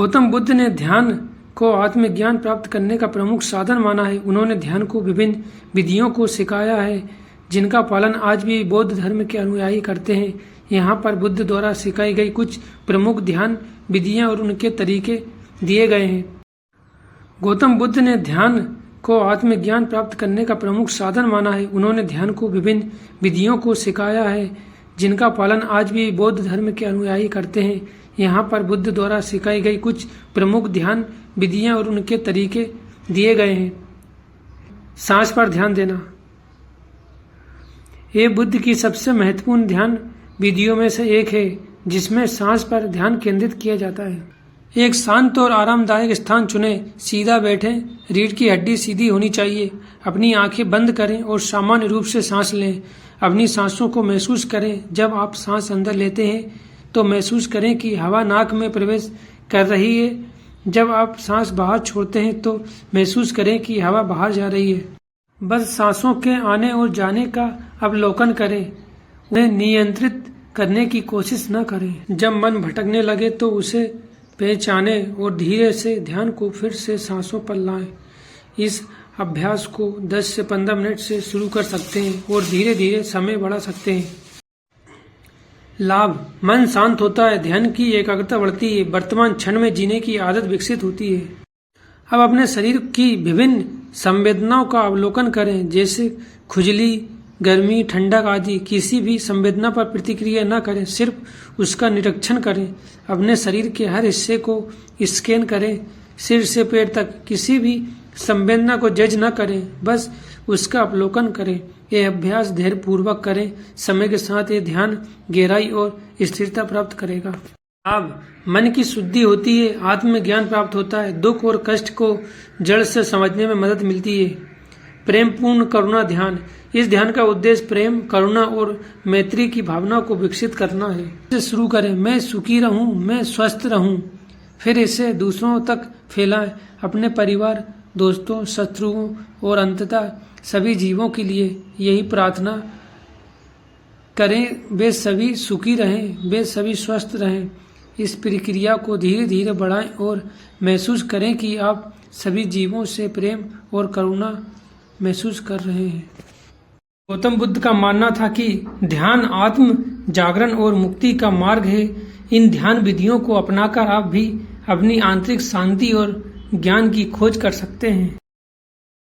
गौतम बुद्ध ने ध्यान को आत्मज्ञान प्राप्त करने का प्रमुख साधन माना है। उन्होंने ध्यान को विभिन्न विधियों को सिखाया है जिनका पालन आज भी बौद्ध धर्म के अनुयायी करते हैं। यहाँ पर बुद्ध द्वारा सिखाई गई कुछ प्रमुख ध्यान विधियां और उनके तरीके दिए गए हैं। गौतम बुद्ध ने ध्यान को आत्मज्ञान प्राप्त करने का प्रमुख साधन माना है। उन्होंने ध्यान को विभिन्न विधियों को सिखाया है जिनका पालन आज भी बौद्ध धर्म के अनुयायी करते हैं। यहाँ पर बुद्ध द्वारा सिखाई गई कुछ प्रमुख ध्यान विधियां और उनके तरीके दिए गए हैं। सांस पर ध्यान देना ये बुद्ध की सबसे महत्वपूर्ण ध्यान विधियों में से एक है जिसमें सांस पर ध्यान केंद्रित किया जाता है। एक शांत और आरामदायक स्थान चुनें, सीधा बैठें, रीढ़ की हड्डी सीधी होनी चाहिए। अपनी आंखें बंद करें और सामान्य रूप से सांस लें। अपनी सांसों को महसूस करें। जब आप सांस अंदर लेते हैं तो महसूस करें कि हवा नाक में प्रवेश कर रही है। जब आप सांस बाहर छोड़ते हैं तो महसूस करें कि हवा बाहर जा रही है। बस सांसों के आने और जाने का अवलोकन करें, उन्हें नियंत्रित करने की कोशिश न करें। जब मन भटकने लगे तो उसे पहचाने और धीरे से ध्यान को फिर से सांसों पर लाएं। इस अभ्यास को 10 से 15 मिनट से शुरू कर सकते हैं और धीरे धीरे समय बढ़ा सकते हैं। लाभ: मन शांत होता है, ध्यान की एकाग्रता बढ़ती है, वर्तमान क्षण में जीने की आदत विकसित होती है। अब अपने शरीर की विभिन्न संवेदनाओं का अवलोकन करें, जैसे खुजली, गर्मी, ठंडक आदि। किसी भी संवेदना पर प्रतिक्रिया न करें, सिर्फ उसका निरीक्षण करें। अपने शरीर के हर हिस्से को स्कैन करें, सिर से पैर तक। किसी भी संवेदना को जज न करें, बस उसका अवलोकन करें। यह अभ्यास धैर्यपूर्वक करें। समय के साथ ये ध्यान गहराई और स्थिरता प्राप्त करेगा। अब मन की शुद्धि होती है, आत्मज्ञान प्राप्त होता है, दुख और कष्ट को जड़ से समझने में मदद मिलती है। प्रेम पूर्ण करुणा ध्यान: इस ध्यान का उद्देश्य प्रेम, करुणा और मैत्री की भावना को विकसित करना है। इसे शुरू करें, मैं सुखी रहूं, मैं स्वस्थ रहूं, फिर इसे दूसरों तक फैलाएं। अपने परिवार, दोस्तों, शत्रुओं और अंततः सभी जीवों के लिए यही प्रार्थना करें, वे सभी सुखी रहें, वे सभी स्वस्थ रहें। इस प्रक्रिया को धीरे धीरे बढ़ाएं और महसूस करें कि आप सभी जीवों से प्रेम और करुणा महसूस कर रहे हैं। गौतम बुद्ध का मानना था कि ध्यान आत्म जागरण और मुक्ति का मार्ग है। इन ध्यान विधियों को अपनाकर आप भी अपनी आंतरिक शांति और ज्ञान की खोज कर सकते हैं।